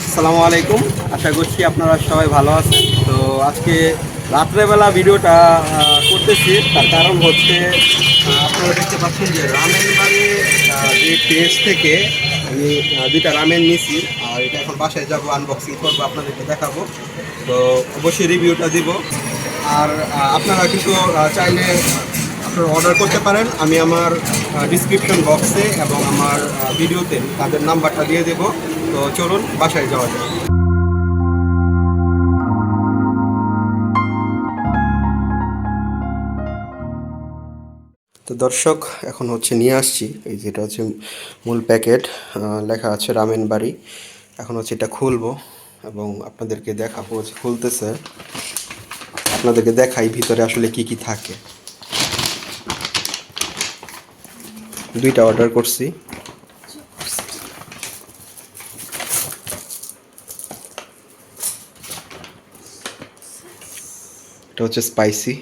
আসসালামু আলাইকুম, আশা করছি আপনারা সবাই ভালো আছেন। তো আজকে রাত্রেবেলা ভিডিওটা করতেছি, তার কারণ হচ্ছে আপনারা দেখতে পাচ্ছেন যে রামেন বাড়ি যে পেজ থেকে আমি দুইটা রামেন নিছি, আর এটা এখন বাসায় যাবো, আনবক্সিং করবো, আপনাদেরকে দেখাবো। তো অবশ্যই রিভিউটা দিব। আর আপনারা কিন্তু চাইলে আপনারা অর্ডার করতে পারেন। আমি আমার ডিসক্রিপশন বক্সে এবং আমার ভিডিওতে তাদের নাম্বারটা দিয়ে দেবো। তো চলুন বাসায় যাওয়া যায়। তো দর্শক, এখন হচ্ছে নিয়ে আসছি, এই যেটা হচ্ছে মূল প্যাকেট, লেখা আছে রামেন বাড়ি। এখন হচ্ছে এটা খুলবো এবং আপনাদেরকে দেখাবো যে খুলতেছে, আপনাদেরকে দেখাই ভিতরে আসলে কি কি থাকে। দুইটা অর্ডার করছি। এটা হচ্ছে স্পাইসি,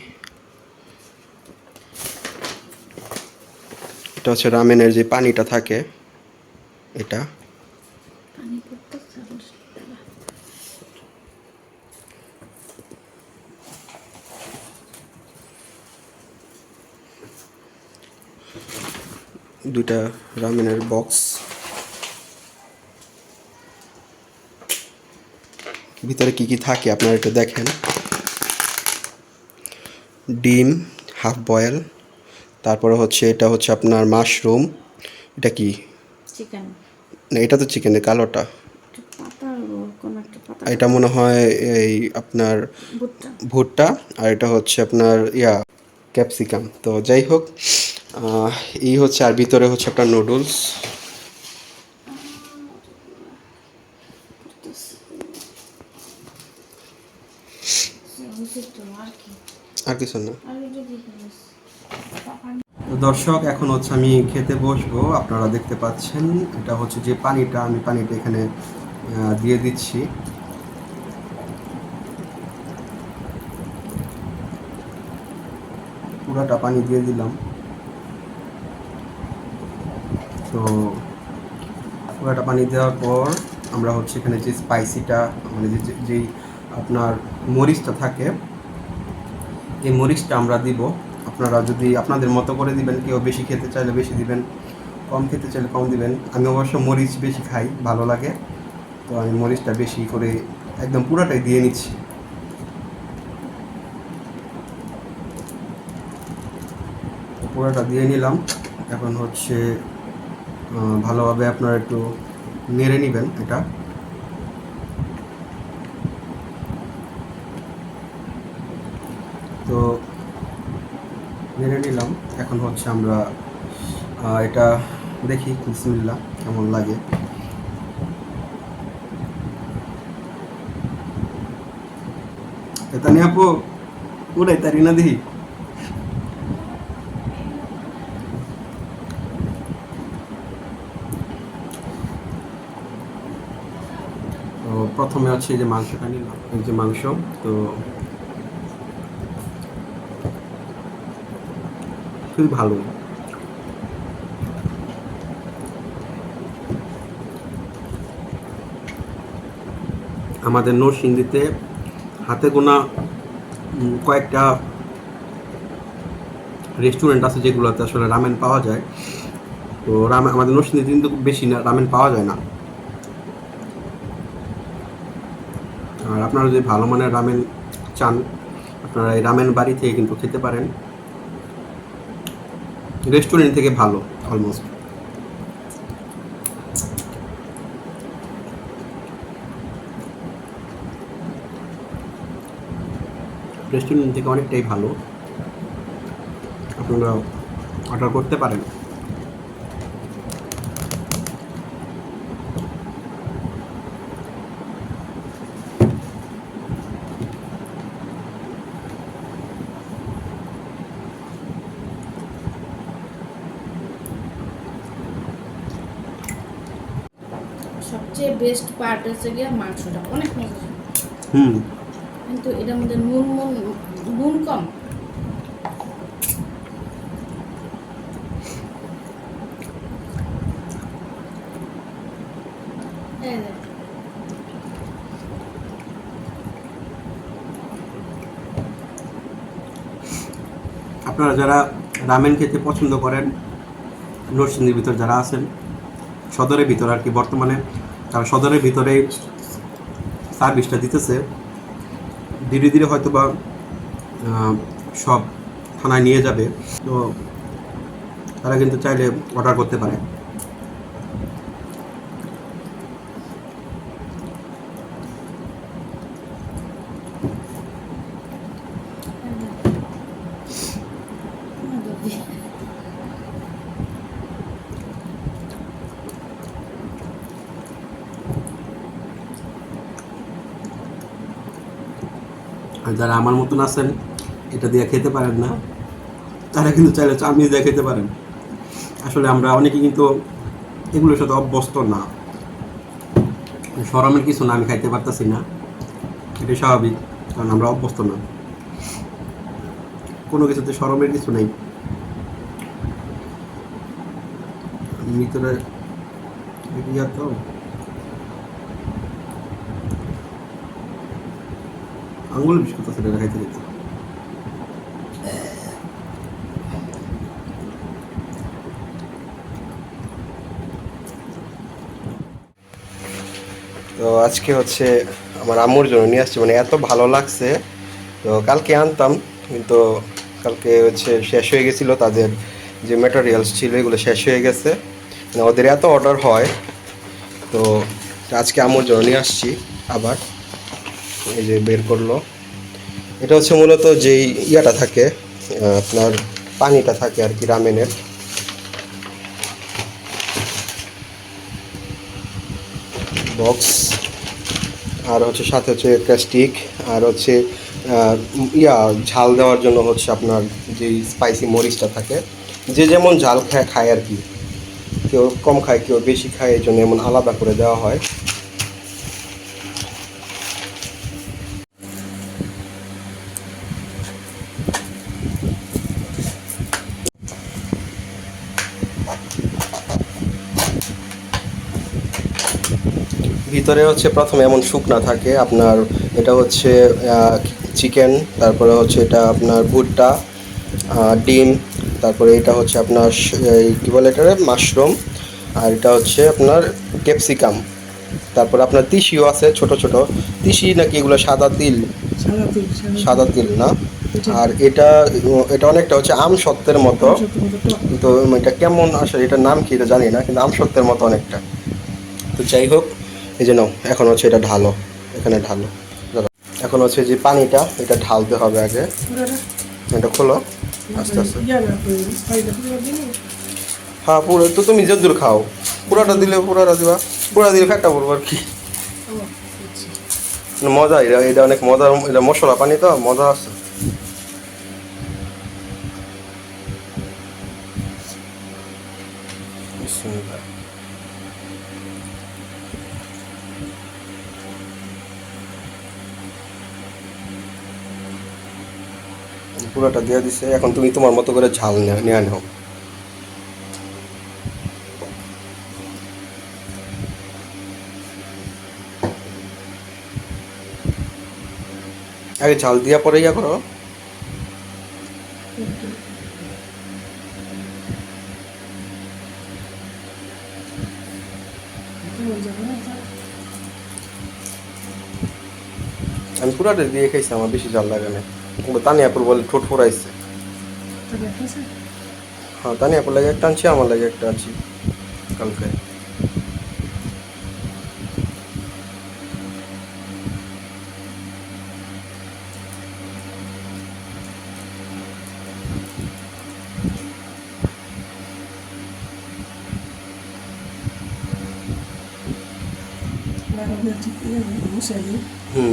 এটা হচ্ছে রামেনের যে পানিটা থাকে এটা। দুইটা রামেনের বক্স, ভিতরে কি কি থাকে আপনারা একটু দেখেন। ডিম হাফ বয়েল, তারপরে হচ্ছে এটা হচ্ছে আপনার মাশরুম। এটা কি? চিকেন। না, এটা তো চিকেনের কালোটা। পাতা এটা মনে হয় এই আপনার ভুট্টা। ভুট্টা। আর এটা হচ্ছে আপনার ক্যাপসিকাম। তো যাই হোক, এই হচ্ছে, আর ভিতরে হচ্ছে আপনার নুডলস। আর কিছু না। তো দর্শক, এখন হচ্ছে আমি খেতে বসবো। আপনারা দেখতে পাচ্ছেন এটা হচ্ছে যে পানিটা, আমি পানিটা এখানে দিয়ে দিচ্ছি। পুরাটা পানি দিয়ে দিলাম। তো পুরাটা পানি দেওয়ার পর আমরা হচ্ছে এখানে যে স্পাইসিটা, মানে যেই আপনার মরিচটা থাকে, এই মরিচটা আমরা দিব। আপনারা যদি আপনাদের মতো করে দিবেন, কেউ বেশি খেতে চাইলে বেশি দিবেন, কম খেতে চাইলে কম দিবেন। আমি অবশ্য মরিচ বেশি খাই, ভালো লাগে, তো আমি মরিচটা বেশি করে একদম পুরাটাই দিয়ে নিচ্ছি। পুরাটা দিয়ে নিলাম। এখন হচ্ছে ভালোভাবে আপনারা একটু নেড়ে নেবেন এটা। তো নেড়ে নিলাম। এখন হচ্ছে আমরা এটা দেখি বিসমিল্লাহ কেমন লাগে। এটা নিয়ে আপু উড়াই তারি না দেখি। তো প্রথমে হচ্ছে এই যে মাংসটা নিলাম, এই যে মাংস। তো খুবই ভালো। আমাদের নরসিংদীতে হাতে গোনা কয়েকটা রেস্টুরেন্ট আছে যেগুলোতে আসলে রামেন পাওয়া যায়। তো আমাদের নরসিংদীতে কিন্তু বেশি না রামেন পাওয়া যায় না। আর আপনারা যদি ভালো মানের রামেন চান, আপনারা এই রামেন বাড়ি থেকে কিন্তু খেতে পারেন, রেস্টুরেন্ট থেকে ভালো অলমোস্ট। রেস্টুরেন্ট থেকে অনেকটাই ভালো, আপনারা অর্ডার করতে পারেন। সবচেয়ে বেস্ট পার্ট হচ্ছে গিয়ে মাংসটা অনেক মজা, হুম। কিন্তু এটার মধ্যে নুন কম। এই যে আপনারা যারা রামেন খেতে পছন্দ করেন, নরসিংদীর ভিতর যারা আছেন, সদরের ভিতর আর কি, বর্তমানে তারা সদরের ভিতরে সার্ভিসটা দিতেছে। ধীরে ধীরে হয়তো বা সব থানায় নিয়ে যাবে, তো তারা কিন্তু চাইলে অর্ডার করতে পারে। আর যারা আমার মতন আছেন, এটা দিয়ে খেতে পারেন না, তারা কিন্তু চাইলে চাউমিন দিয়ে খেতে পারেন। আসলে আমরা অনেকে কিন্তু এগুলোর সাথে অভ্যস্ত না, শরমের কিছু না, আমি খাইতে পারতেছি না, এটা স্বাভাবিক, কারণ আমরা অভ্যস্ত না। কোনো কিছুতে শরমের কিছু নেই। ভিতরে ইয়া তো আঙ্গুল বিস্কুট আছে, এটা খাইতে দিতে। তো আজকে হচ্ছে আমার আম্মুর জন্য নিয়ে আসছি, মানে এত ভালো লাগছে। তো কালকে আনতাম, কিন্তু কালকে হচ্ছে শেষ হয়ে গেছিলো, তাদের যে ম্যাটেরিয়ালস ছিল এগুলো শেষ হয়ে গেছে, মানে ওদের এত অর্ডার হয়। তো আজকে আম্মুর জন্য নিয়ে আসছি আবার। এই যে বের করলো, এটা হচ্ছে মূলত যেই ইয়াটা থাকে, আপনার পানিটা থাকে আর কি, রামেনের। বক্স, আর হচ্ছে সাথে হচ্ছে একটা স্টিক, আর হচ্ছে ঝাল দেওয়ার জন্য হচ্ছে আপনার যেই স্পাইসি মরিচটা থাকে, যে যেমন ঝাল খায় আর কি, কেউ কম খায় কেউ বেশি খায়, এই জন্য এমন আলাদা করে দেওয়া হয়। ভিতরে হচ্ছে প্রথমে এমন শুকনা থাকে আপনার, এটা হচ্ছে চিকেন, তারপরে হচ্ছে এটা আপনার ভুট্টা, ডিম, তারপরে এটা হচ্ছে আপনার কী বলে এটা, মাশরুম, আর এটা হচ্ছে আপনার ক্যাপসিকাম, তারপরে আপনার তিসিও আছে, ছোট ছোট তিসি নাকি এগুলো, সাদা তিল, সাদা তিল না। আর এটা এটা অনেকটা হচ্ছে আমসত্ত্বের মতো, কিন্তু এটা কেমন আসলে, এটার নাম কি এটা জানি না, কিন্তু আমসত্ত্বের মতো অনেকটা। তো যাই হোক, এই যে নাও, এখন হচ্ছে এটা ঢালো, এখানে ঢালো। এখন হচ্ছে যে পানিটা, এটা ঢালতে হবে আগে, এটা খোলো আস্তে আস্তে। হ্যাঁ পুরো তো, তুমি যদ্দূর খাও, পুরাটা দিলে পুরাটা দিবা, পুরা দিলে ফ্যাটটা পড়বো আর কি। মজা, এটা এটা অনেক মজা, এটা মশলা পানি তো মজা আছে। পুরোটা দিয়ে দিছে, এখন তুমি তোমার মতো করে ঝাল নিয়ে নাও। আগে ঝাল দিয়া পরে ইয়া করো। আমি পুরাটা দিয়ে খাইছি, আমার বেশি ঝাল লাগে না। তানিয়াপুর বলে ঠোঁট ফোরাইছে। হ্যাঁ তানিয়াপুর লাগে একটা আনছি, আমার লাগে একটা আনছি কালকে।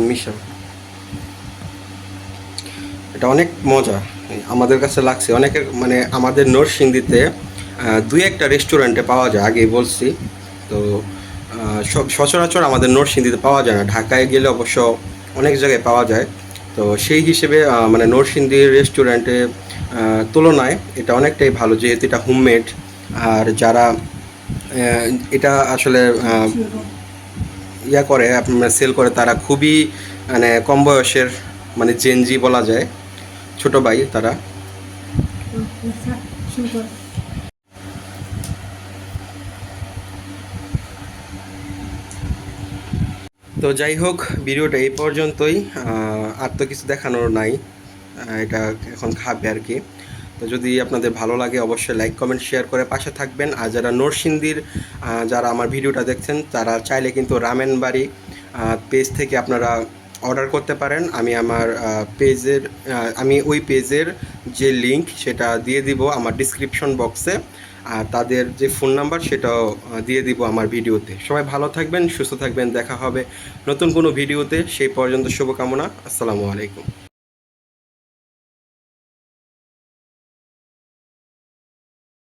মিশা, এটা অনেক মজা আমাদের কাছে লাগছে। অনেকের মানে আমাদের নরসিংদীতে দুই একটা রেস্টুরেন্টে পাওয়া যায়, আগেই বলছি। তো সব সচরাচর আমাদের নরসিংদীতে পাওয়া যায় না, ঢাকায় গেলে অবশ্য অনেক জায়গায় পাওয়া যায়। তো সেই হিসেবে মানে নরসিংদীর রেস্টুরেন্টে তুলনায় এটা অনেকটাই ভালো, যেহেতু এটা হোমমেড। আর যারা এটা আসলে ইয়া করে আপনার সেল করে তারা খুবই মানে কম বয়সের, মানে জেনজি বলা যায়, ছোট ভাই তারা। শুরু কর। তো যাই হোক, ভিডিওটা এই পর্যন্তই। আর তো কিছু দেখানোর নাই, এটা এখন খাবে আর কি। তো যদি আপনাদের ভালো লাগে অবশ্যই লাইক কমেন্ট শেয়ার করে পাশে থাকবেন। আর যারা নরসিংদীর যারা আমার ভিডিওটা দেখছেন তারা চাইলে কিন্তু রামেন বাড়ি পেজ থেকে আপনারা অর্ডার করতে পারেন। আমি আমার পেজের আমি ওই পেজের যে লিংক সেটা দিয়ে দিব আমার ডিসক্রিপশন বক্সে, আর তাদের যে ফোন নাম্বার সেটাও দিয়ে দিব আমার ভিডিওতে। সবাই ভালো থাকবেন, সুস্থ থাকবেন, দেখা হবে নতুন কোনো ভিডিওতে। সেই পর্যন্ত শুভকামনা। আসসালামু আলাইকুম।